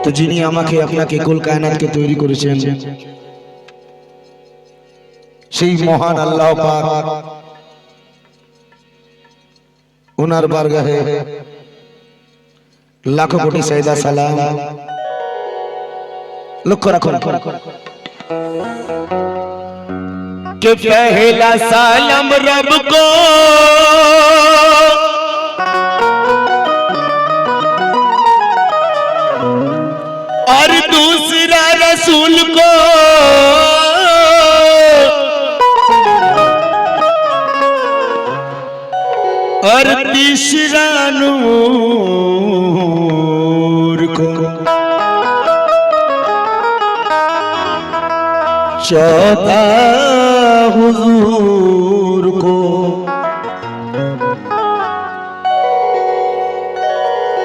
তো যিনি আমাকে আপনাকে কুল কায়নাতকে তৈরি করেছেন সেই মহান আল্লাহ পাক उनार बारगाहे लाखों कोटि सैदा सलाम लुक्को रखो कि पहला सलाम रब को और दूसरा रसूल को और तीसरा नूर को चौथा हुजूर को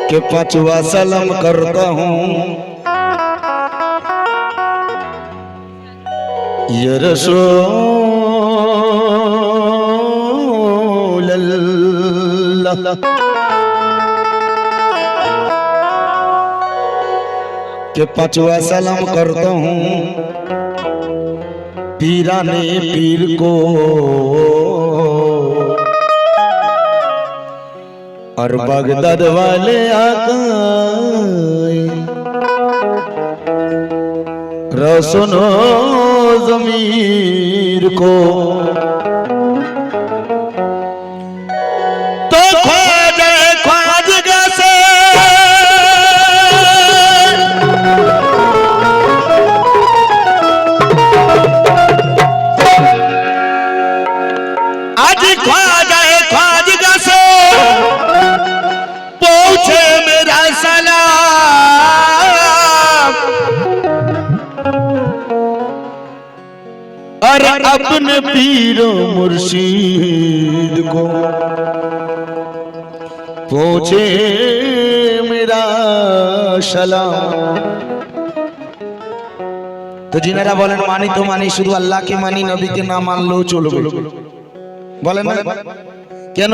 के पांचवा सलाम करता हूँ ये रसूल के पांचवा सलाम करता हूँ पीराने पीर को और बगदाद वाले आका रसनो ज़मीर को और अपने पीरो मुर्शिद को पहुंचे मेरा सलाम। तो जिनारा बोलें मानी तो मानी शुरू अल्लाह के मानी नबी के नाम मान लो चलो बोलें ना কেন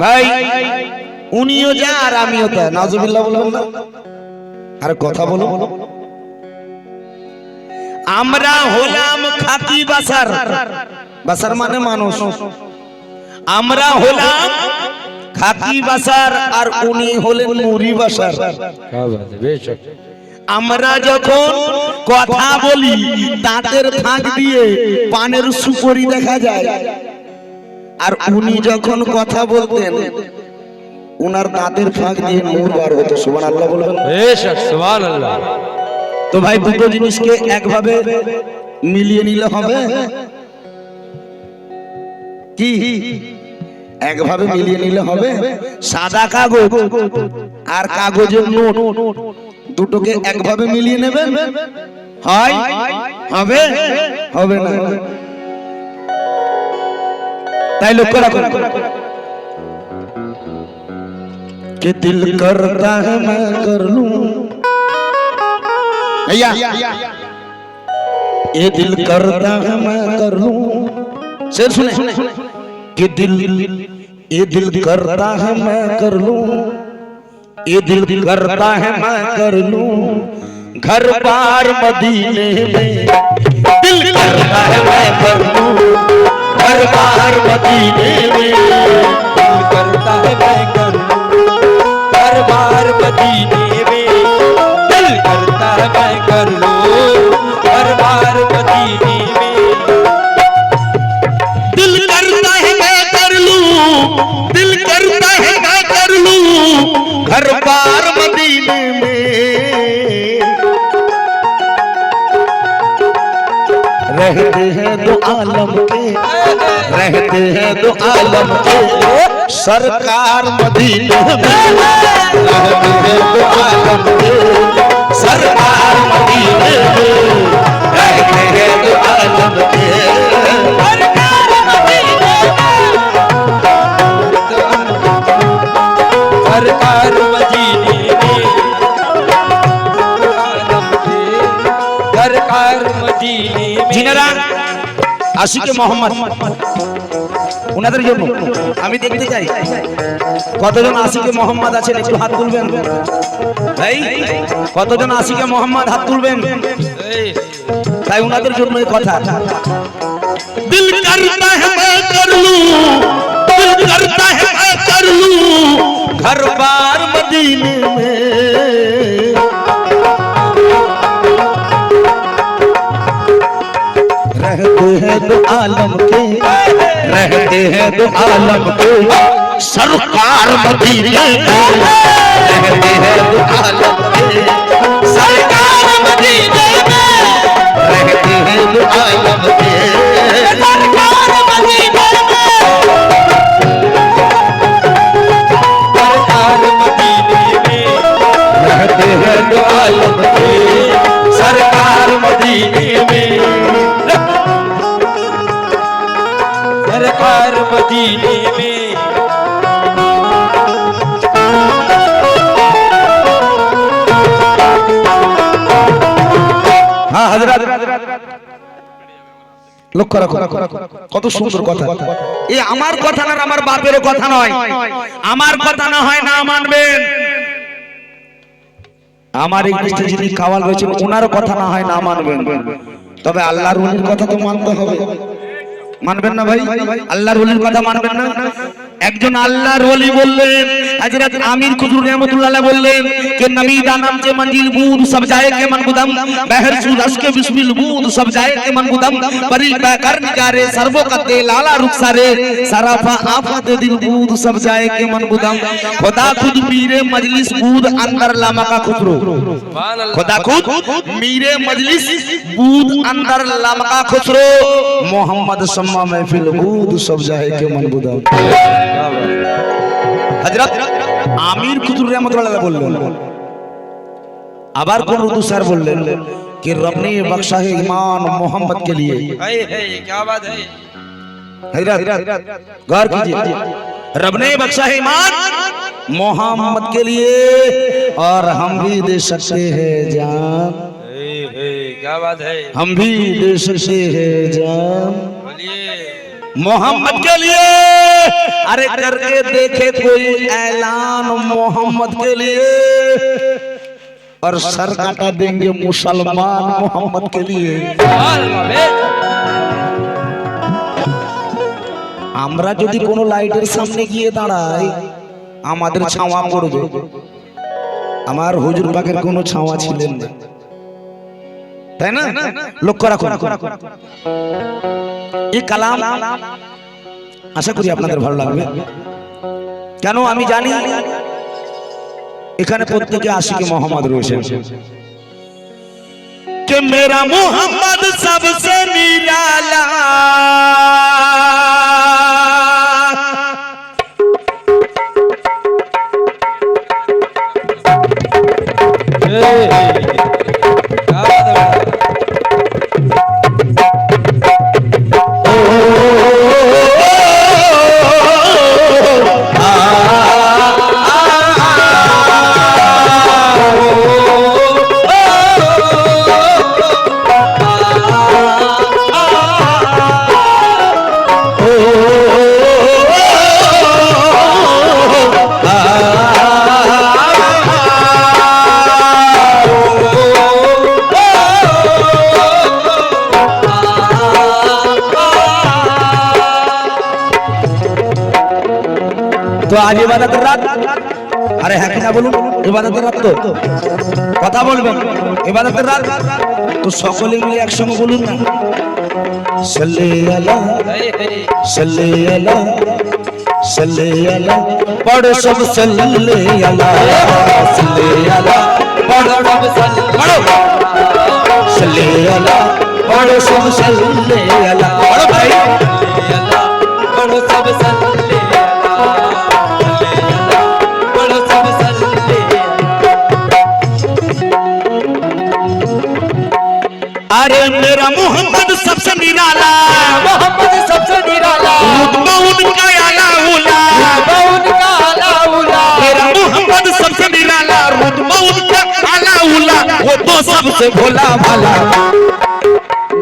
ভাই উনিও যা আর আমিও তা নাউজুবিল্লাহ বলবেন না আর কথা বলো আমরা হলাম খাকি বাসার বাসার মানে মানুষ আমরা হলাম খাকি বাসার আর উনি হলেন মুরি বাসার আমরা যখন কথা বলি দাঁতের ফাঁক দিয়ে পানের সুপরি দেখা যায় আর উনি যখন কথা বলতেন উনার দাঁতের ফাঁক দিয়ে নূর বার হতো সুবহানাল্লাহ বলবেন বেশক সুবহানাল্লাহ। তো ভাই দুটো জিনিসকে একভাবে মিলিয়ে নিলে হবে কি একভাবে মিলিয়ে নিলে হবে সাদা কাগজ আর কাগজের নোট দুটোকে একভাবে মিলিয়ে নেবেন হয় হবে হবে না তাই লক্ষ্য রাখুন कि दिल करता है मैं कर लूं भैया ये दिल करता है मैं कर लूं शेर सुने कि ये दिल करता है मैं कर लूं ये दिल करता है मैं कर लूं घर बार मदीने में दिल करता है मैं कर लूं घर बार मदीने में दिल करता है मैं कर लूं हर बार मदीने में दिल करता है मैं कर लूं हर बार मदीने में दिल करता है मैं कर लूं दिल करता है मैं कर लूं घर बार मदीने में रहते हैं दो आलम के रहते हैं दो आलम के सरकार मदीने में रहते हैं दो आलम के सरकार मदीने में रहते हैं दो आलम के सरकार मदीने सरकार मदीने में सरकार मदीने में जिनारा आशिक मोहम्मद উনাদের জন্য আমি দেখতে চাই কতজন আশিকে মোহাম্মদ আছেন, একটু হাত তুলবেন ভাই। কতজন আশিকে মোহাম্মদ হাত তুলবেন? তাই উনাদের জন্য এই কথা। দিল করতা है मैं कर लूं, दिल करता है मैं कर लूं घर बार मदीने में। रहते हैं दो आलम के, रहते हैं दो आलम के सरकार मदीने में। रहते हैं दो आलम के सरकार मदीने में। रहते हैं दो आलम के सरकार मदीने में। सरकार मदीने में। रहते हैं दो आलम के सरकार मदीने में। सरकार मदीने में। हाँ हजरत লক্ষ্য রাখো, কত সুন্দর কথা। এই আমার কথা না, আমার বাপেরও কথা নয়। আমার কথা না হয় না মানবেন, আমার এই দেশে যিনি কাওয়াল রয়েছেন ওনারও কথা না হয় না মানবেন, তবে আল্লাহর ওলির কথা তো মানতে হবে। মানবেন না ভাই? আল্লাহর ওলির কথা মানবেন না? একজন আল্লাহর ওলি বললেন, হযরত আমির খুজুর रहमतुल्लाह अलैह বললেন कि नबी दा नाम से मंजिल बूद सब जाए के मन गुदम बहर सूरज के बिस्मिल बूद सब जाए के मन गुदम परी कर निगारे सर्वो कते लाला रुखसारे सराफा आफत दिल बूद सब जाए के मन गुदम खुदा खुद मीरे मजलिस बूद अंदर लामा का खुसरो। खुदा खुद मीरे मजलिस बूद अंदर लामा का खुसरो मोहम्मद सम्मा महफिल बूद सब जाए के मन गुदम। हजरत आमिर खुजूर रहमतुल्लाह अलैह बोललेन, आबार कोन उर्दू सर बोललेन कि रब ने बख्शा है ईमान मोहम्मद के लिए। क्या बात है हजरत गौर कीजिए, रब ने बख्शा है ईमान मोहम्मद के लिए और हम भी दे सकते हैं जान। क्या बात है? हम भी दे सकते हैं जान बोलिए मोहम्मद के लिए। अरे करके देखे कोई ऐलान मोहम्मद के लिए और सर काटा देंगे मुसलमान मोहम्मद के लिए। আমরা যদি কোনো লাইটের সামনে গিয়ে দাঁড়াই আমাদের ছাওয়া পড়বে। আমার হুজুর পাকের কোনো ছাওয়া ছিলেন না, তাই না? লক্ষ্য রাখুন এই কালাম, আশা করি আপনাদের ভালো লাগবে। কেন আমি জানি এখানে প্রত্যেকে আশিকে মোহাম্মদ রয়েছেন। कि मेरा मोहम्मद सबसे निराला तो आज इबादतेर रात। अरे হ্যাঁ কিনা বলুন, ইবাদতের রাত তো কথা বলবেন। ইবাদতের রাত তো সকলে মিলে একসঙ্গে বলুন না, সাল্লি আলা সাল্লি আলা সাল্লি আলা পড়ো সব সাল্লি আলা সাল্লি আলা পড়ো সব সাল্লি আলা পড়ো সব সাল্লি আলা পড়ো ভাই पढ़ो सब सल्ले पढ़ो सब सल्ले। अरे मेरा मोहम्मद सबसे निराला, मोहम्मद सबसे निराला, रुतबा उनका आला उला, रुतबा उनका आला उला। मेरा मोहम्मद सबसे निराला, रुतबा उनका आला उला, वो तो सबसे भोला भाला।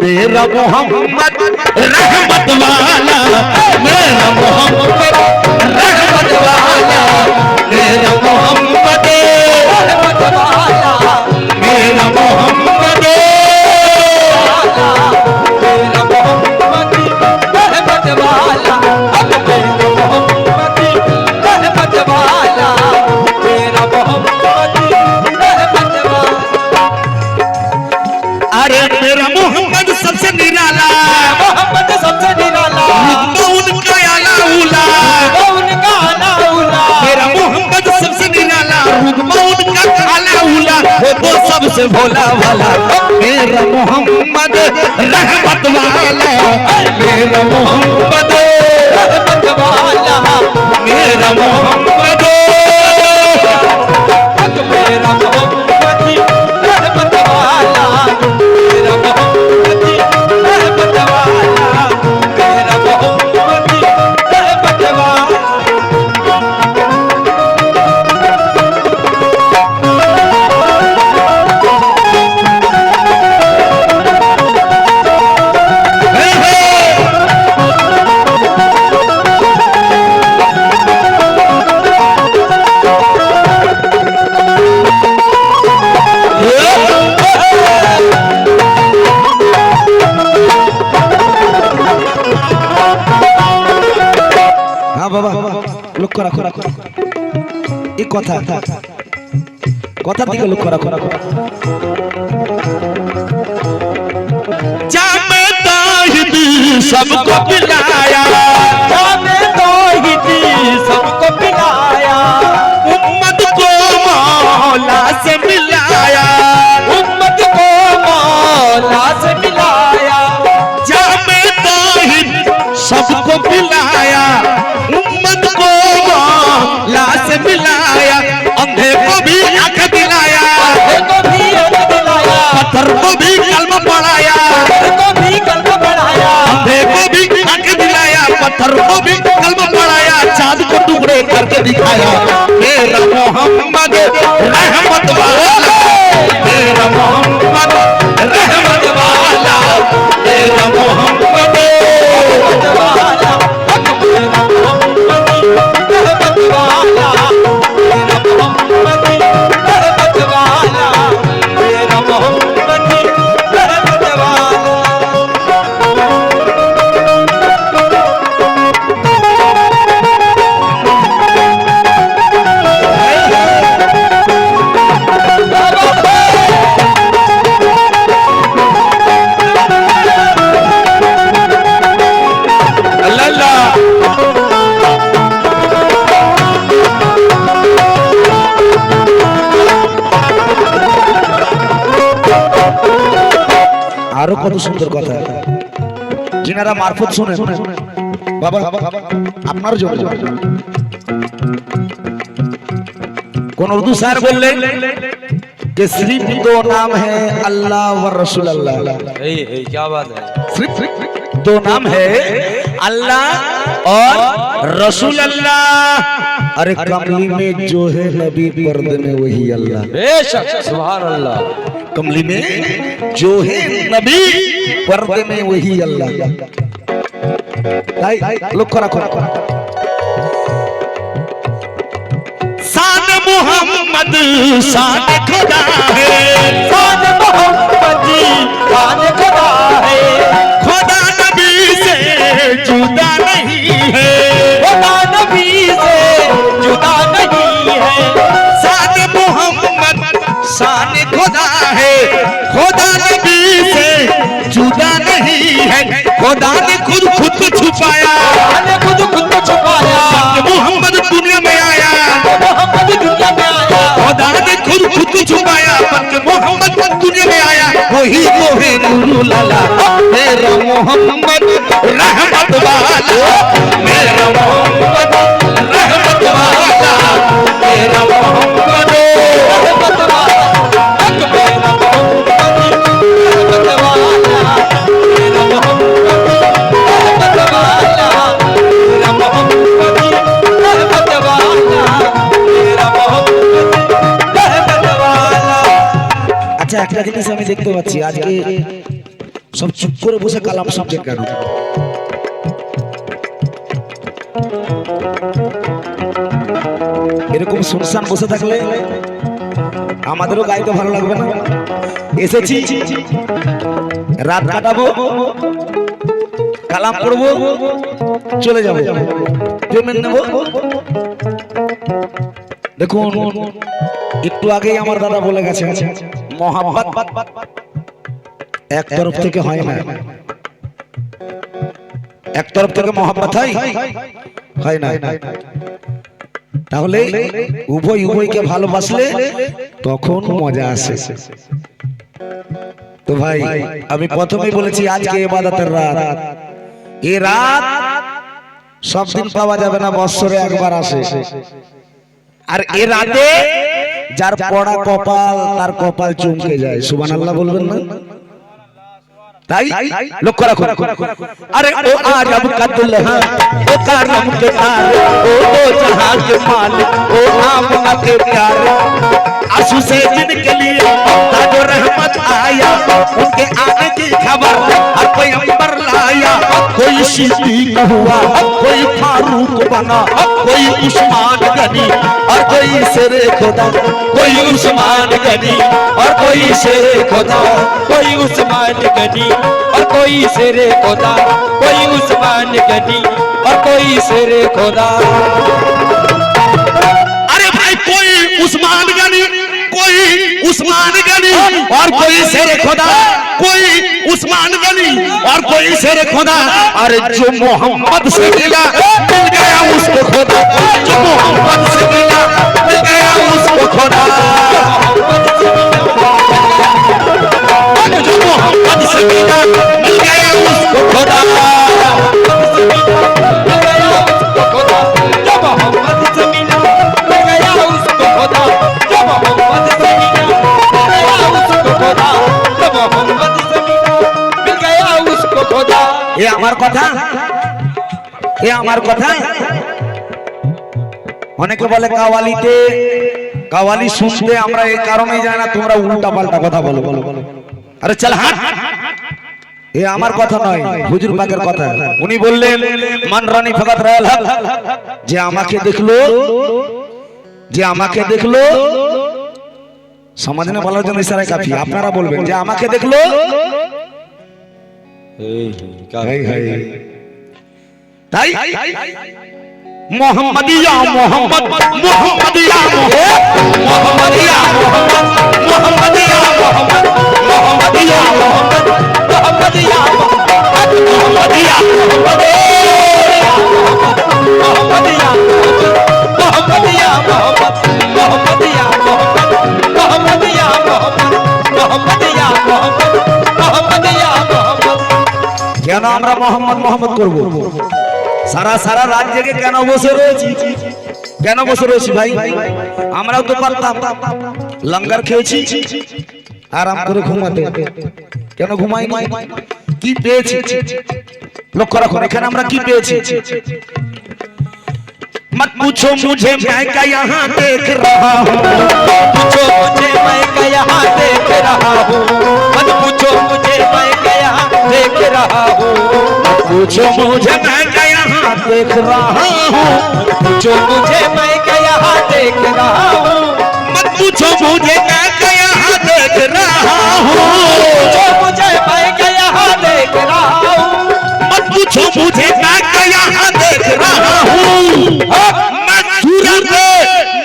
मेरा मोहम्मद रहमत वाला, मेरा मोहम्मद रहमत वाला, मेरा मोहम्मद रहमत वाला, मेरा मोहम्मद मेरा मोहम्मद रहमत वाला, मेरा मोहम्मद रहमत वाला, मेरा मोहम्मद रहमत वाला। अरे मेरा मोहम्मद सबसे निराला, मोहम्मद सबसे निराला, उनका आला उला, उनका आला उला, मेरा मोहम्मद सबसे निराला, रुतबा उनका आला उला, वो तो सबसे भोला वाला, मेरा मोहम्मद रहमत वाला, मेरा मोहम्मद रहमत वाला, मेरा मोहम्मद मेरा मोहम्मद रहमत वाला, मेरा मोहम्मद रहमत वाला, मेरा मोहम्मद रहमत वाला। हाँ बाबा লক্ষ্য রাখো রাখো এই কথা কথার দিকে লক্ষ্য রাখো রাখো जामे ताहिद सबको पिलाया, जामे तौहीद सबको पिलाया, उम्मत को मौला से मिलाया, उम्मत को मौला से मिलाया, जामे ताहिद सबको पिलाया, उम्मत को मौला से मिलाया, अंधे को भी आंख दिलाया, अंधे को भी आंख दिलाया, पत्थर को भी कलमा पढ़ाया, पत्थर को भी कलमा पढ़ाया, अंधे को भी आंख दिलाया, पत्थर को भी कलमा पढ़ाया, चांद को टुकड़े करके दिखाया, मेरा मोहम्मद रहमत वाला, मेरा मोहम्मद रहमत वाला, मेरा मोहम्मद रहमत वाला, मेरा मोहम्मद रहमत वाला, मेरा मोहम्मद रहमत वाला, मेरा मोहम्मद रहमत वाला। আরো কত সুন্দর কথা যিনারা মারফত শুনে বাবা আপনার জন্য কোন উর্দু স্যার বললেন कि सिर्फ दो नाम है अल्लाह व रसूल अल्लाह, क्या बात है। सिर्फ दो नाम है अल्लाह और रसूल अल्लाह। अरे कमली में जो है नबी, पर्दे में वही अल्लाह। बेशक सुभान अल्लाह। कमली में जो है नबी, पर्दे में वही अल्लाह। लक्ष्य रखो, शान मोहम्मद शान खुदा है, शान मोहम्मद शान खुदा है, खुदा नबी से जुदा नहीं है, खुदा नबी से जुदा नहीं है। शान मोहम्मद शान खुदा है, खुदा नबी से जुदा नहीं है। खुदा ने खुद को छुपाया, खुद को छुपाया, मोहम्मद दुनिया में आया, मोहम्मद दुनिया में आया। खुदा ने खुद को छुपाया, मोहम्मद दुनिया में आया। वही तो है नूरुल लाला, मेरा मोहम्मद रहमत वाला, मेरा मोहम्मद रहमत वाला, मेरा मोहम्मद रहमत वाला, मेरा मोहम्मद रहमत वाला, मेरा मोहम्मद रहमत वाला, मेरा मोहम्मद रहमत वाला, मेरा मोहम्मद रहमत वाला। আচ্ছা একটা জিনিস আমি দেখতে পাচ্ছি আজকে সব চুপ করে বসে কালাম শুনছেন কেন? এরকম শুনশান বসে থাকলে আমাদেরও গাইতে ভালো লাগবে না? এসেছি রাত কাটাবো, কালাম পড়বো, চলে যাবো, পেমেন্ট নেবো। দেখুন একটু আগেই আমার দাদা বলে গেছে মহাব্বত এক তরফ থেকে হয় না। এক তরফ থেকে মহাব্বত হয় না। তাহলে উভয় উভয়কে ভালোবাসলে তখন মজা আসে। তো ভাই আমি প্রথমেই বলেছি আজকে ইবাদতের রাত। এই রাত সব দিন পাওয়া যাবে না, বৎসরে একবার আসে। আর এ রাতে যার পড়া কপাল তার কপাল চমকে যায়। সুবহানাল্লাহ বলবেন না? তাই লক্ষ্য রাখো। আরে ও আরব কা দুলহা ও কারম के तार ओ जहां के मालिक ओ आमना के प्यार आंसू से जिनके लिए ताजो रहमत आया उनके आने की खबर हर कोई अंबर लाया। कोई सिद्दीक हुआ कोई फारूक बना कोई उस्मान गनी और कोई शेरे खुदा कोई उस्मान गनी और कोई शेरे खुदा कोई उस्मान गनी और कोई शेरे खुदा कोई उस्मान गनी और कोई शेरे खुदा। अरे भाई कोई उस्मान गनी कोई उस्मान गनी और कोई शेरे खुदा कोई उस्मान गनी और कोई शेरे खुदा। अरे जो मोहम्मद से मिला मिल गया उसको खुदा, जो मोहम्मद से मिला मिल गया उसको खुदा, जो मोहम्मद से मिला मिल गया उसको खुदा। এ আমার কথা, এ আমার কথা। অনেকে বলে কাওয়ালিতে, কাওয়ালি শুনতে আমরা এই কারণেই যাই না, তোমরা উল্টা পাল্টা কথা বলো। আরে চল হাট, এ আমার কথা নয়, হুজুর পাকের কথা। উনি বললেন মান রানী ফকাত রায়াল হক, যে আমাকে দেখলো, যে আমাকে দেখলো, সমাজে বলার জন্য ইশারায় কাফি। আপনারা বলবেন যে আমাকে দেখলো তাই মোহাম্মদিয়া মোহাম্মদ মোহাম্মদিয়া মোহাম্মদিয়া মোহাম্মদ মোহাম্মদিয়া মোহাম্মদ মোহাম্মদিয়া মোহাম্মদ মোহাম্মদিয়া মোহাম্মদিয়া মোহাম্মদিয়া মোহাম্মদিয়া মোহাম্মদ মোহাম্মদিয়া মোহাম্মদ মোহাম্মদিয়া মোহাম্মদ মোহাম্মদিয়া মোহাম্মদ মোহাম্মদিয়া মোহাম্মদ। কেন আমরা মোহাম্মদ মোহাম্মদ করব? সারা সারা রাত জেগে কেন বসে রয়েছি? কেন বসে রয়েছি ভাই? আমরাও তো পারতাম, লঙ্গার খেয়েছি আরাম করে ঘুমাতে। কেন ঘুমাই? কি পেয়েছি? লক্ষ্য রাখুন এখানে আমরা কি পেয়েছি। मत पूछो मुझे मैं क्या यहाँ देख रहा हूँ, पूछो मुझे मैं क्या यहाँ देख रहा हूँ, मत पूछो मुझे मैं क्या यहाँ देख रहा हूँ, पूछो मुझे मैं क्या यहाँ देख रहा हूँ, पूछो मुझे मैं क्या यहाँ देख रहा हूँ, मत पूछो मुझे मैं क्या यहाँ देख रहा हूँ, पूछो मुझे मैं क्या यहाँ देख रहा हूँ, मत पूछो मुझे मैं क्या यहाँ देख रहा हूँ।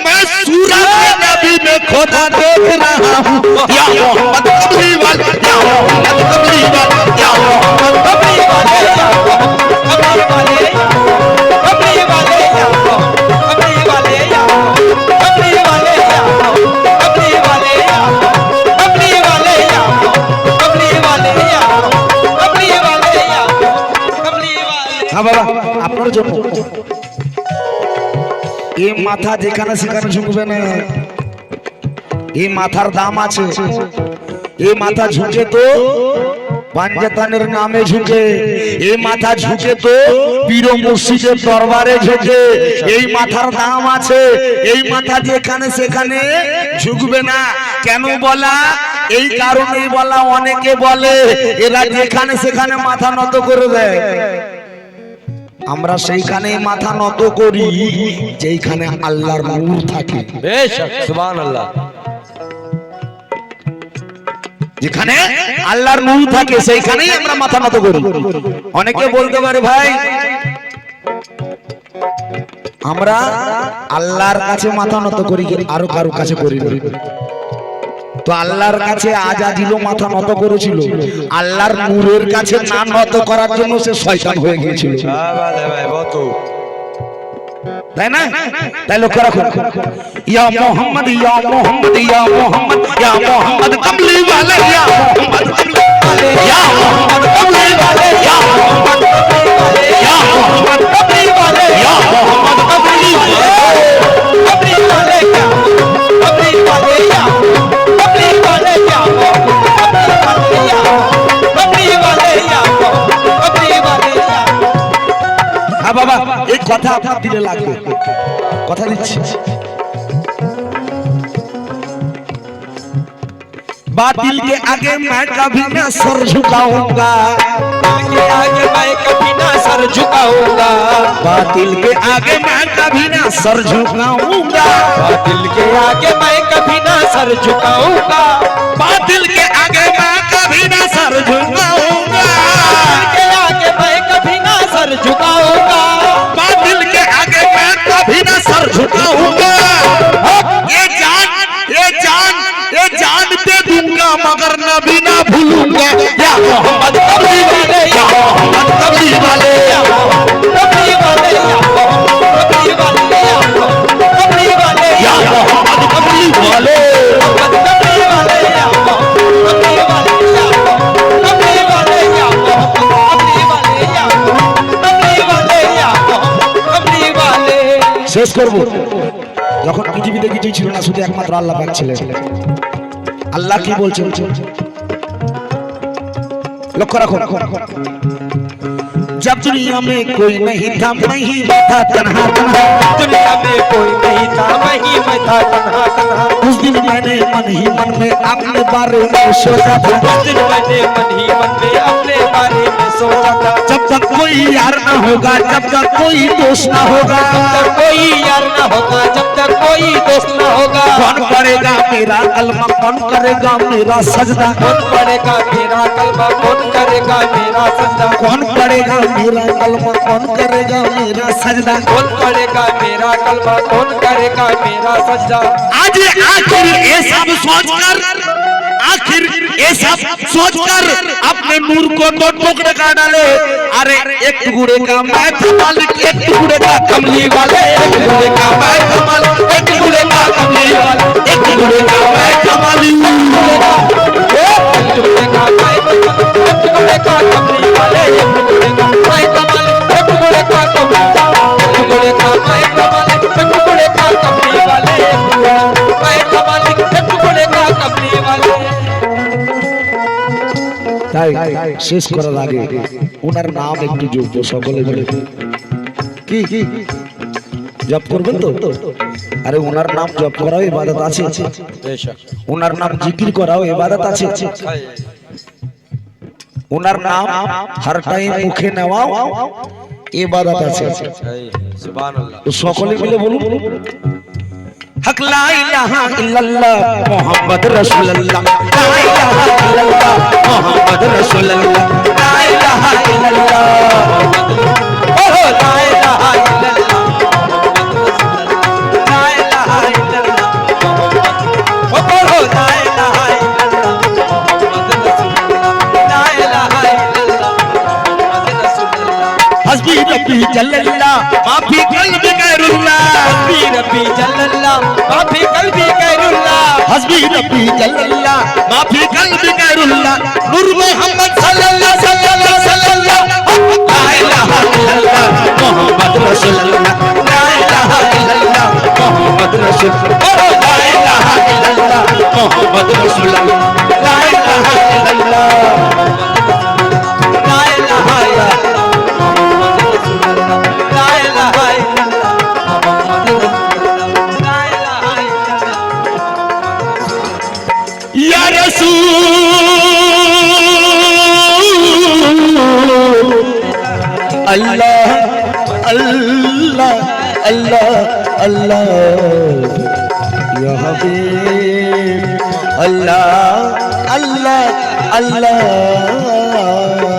मैं सूरत नबी में खुदा देख रहा हूँ। या मोहम्मद कमली वाले, या मोहम्मद कमली वाले, या मोहम्मद कमली वाले, या कमली वाले, कमली वाले, या कमली वाले, या कमली वाले, या कमली वाले, या कमली वाले, या कमली वाले, या कमली वाले, या कमली वाले। हाँ बाबा আপনার জন্য এই মাথা যেখানে সেখানে ঝুঁকবে না, এই মাথার দাম আছে। এই মাথা ঝুঁকে তো পাঞ্জাতানের নামে ঝুঁকে, এই মাথা ঝুঁকে তো পীর মুর্শিদের দরবারে ঝুঁকে। এই মাথার দাম আছে, এই মাথা যেখানে সেখানে ঝুঁকবে না। কেন বলা? এই কারণেই বলা, অনেকে বলে এরা যেখানে সেখানে মাথা নত করে দেয়, আমরা সেইখানে মাথা নত করি যেখানে আল্লাহর নূর থাকে। বেশক সুবহানাল্লাহ। যেখানে আল্লাহর নূর থাকে সেইখানেই আমরা মাথা নত করি। অনেকে বলতে পারে ভাই আমরা আল্লাহর কাছে মাথা নত করি, আরো কারো কাছে করি না। তো আল্লাহর কাছে আজাজিলও মাথা নত করেছিল, আল্লাহর নূরের কাছে না নত করার জন্য সে শয়তান হয়ে গিয়েছিল, তাই না? তাই লক্ষ্য রাখুন, ইয়া মোহাম্মদ ইয়া মোহাম্মদ ইয়া মোহাম্মদ ইয়া মোহাম্মদ কমলি ওয়ালে ইয়া মোহাম্মদ কমলি ওয়ালে ইয়া মোহাম্মদ কমলি ওয়ালে ইয়া মোহাম্মদ কমলি ওয়ালে ইয়া মোহাম্মদ কমলি ওয়ালে ইয়া মোহাম্মদ কমলি ওয়ালে कमली वाले क्या कमली वाले या कमली वाले क्या कमली वाले या कमली वाले या। হ্যাঁ বাবা, এই কথা আপনার দিলে লাগবে, কথা দিচ্ছি। बातिल के आगे मैं कभी ना सर झुकाऊंगा, के आगे मैं कभी ना सर झुकाऊंगा, बातिल के आगे मैं कभी ना सर झुकाऊंगा, बातिल के आगे मैं कभी ना सर झुकाऊंगा, बातिल के आगे मैं कभी ना सर झुकाऊंगा, के आगे मैं कभी ना सर झुकाऊंगा, बातिल के आगे मैं कभी ना सर झुकाऊंगा। ये जान ये जान दे दूंगा मगर नबी ना भूलूंगा। या मोहम्मद कमली वाले या मोहम्मद कमली वाले या कमली वाले या कमली वाले या कमली वाले या मोहम्मद कमली वाले कमली वाले या कमली वाले या कमली वाले या कमली वाले या कमली वाले या कमली वाले। শেষ করব, যখন পৃথিবীতে কিছুই ছিল না, শুধু একমাত্র আল্লাহ পাক ছিলেন। আল্লাহ কি বলছেন লক্ষ্য রাখুন, जब दुनिया में कोई नहीं था मैं ही था तन्हा तन्हा, दुनिया में कोई नहीं था मैं ही मैं था तन्हा तन्हा, उस दिन मैंने मन ही मन में अपने बारे में सोचा था, उस दिन मैंने मन ही मन में अपने बारे में सोचा था, जब तक कोई यार ना होगा, जब तक कोई दोस्त ना होगा, जब तक कोई यार ना होगा, जब तक कोई दोस्त ना होगा, कौन करेगा मेरा कलमा, कौन करेगा मेरा सजदा, कौन पढ़ेगा मेरा कलमा, कौन करेगा मेरा सजदा, कौन पढ़ेगा मेरा कलमा, कौन करेगा मेरा सजदा। कौन पढ़ेगा मेरा कलमा, कौन करेगा मेरा सजदा। आज आखिर ये सब सोचकर, आखिर ये सब सोचकर अपने नूर को दो टुकड़े कर डाले। अरे एक टुकड़े का मैं कमाल, एक टुकड़े का कमली वाले, एक टुकड़े का मैं कमाल, एक टुकड़े का कमली वाले, एक टुकड़े का मैं कमाली, एक टुकड़े का मैं कमाल, एक टुकड़े का कमली वाले, एक टुकड़े का मैं कमाल, एक टुकड़े का कमली, एक टुकड़े का मैं कमाल, एक टुकड़े का कमली वाले, एक टुकड़े मैं कमाल, एक टुकड़े का कमली वाले। তাই শেষ করার আগে ওনার নাম একটু জপব সকলে মিলে। কি জপ করবেন তো? আরে ওনার নাম জপ করাও ইবাদত আছে, ওনার নাম জিকির করাও ইবাদত আছে, ওনার নাম হর টাইম মুখে নেওয়াও ইবাদত আছে। সুবহানাল্লাহ। তো সকলে মিলে বলুন, হক লা ইলাহা ইল্লাল্লাহ মুহাম্মদ রাসূলুল্লাহ, লা ইলাহা ইল্লাল্লাহ মুহাম্মদ রাসূলুল্লাহ, লা ইলাহা ইল্লাল্লাহ, ও লা ইলাহা ইল্লাল্লাহ, লা ইলাহা ইল্লাল্লাহ, ও বলো লা ইলাহা ইল্লাল্লাহ, লা ইলাহা ইল্লাল্লাহ, हस्बी रब्बी जल्लल्लाह माफी कल्बी गैरुल्लाह, हस्बी रब्बी जल्लल्लाह माफी कल्बी गैरुल्लाह, हस्बी रब्बी जल्लल्लाह माफी कल्बी गैरुल्लाह, नूर मोहम्मद सल्लल्लाह सल्लल्लाह सल्लल्लाह, ला इलाहा इल्लल्लाह मुहम्मद रसूलुल्लाह, ला इलाहा इल्लल्लाह मुहम्मद रसूलुल्लाह, ला इलाहा इल्लल्लाह मुहम्मद रसूलुल्लाह, ला इलाहा इल्लल्लाह, ला इलाहा इल्लल्लाह, ला इलाहा इल्लल्लाह, ला इलाहा इल्लल्लाह। या रसूल अल्लाह अल्लाह अल्लाह अल्लाह या हबीब अल्लाह अल्लाह अल्लाह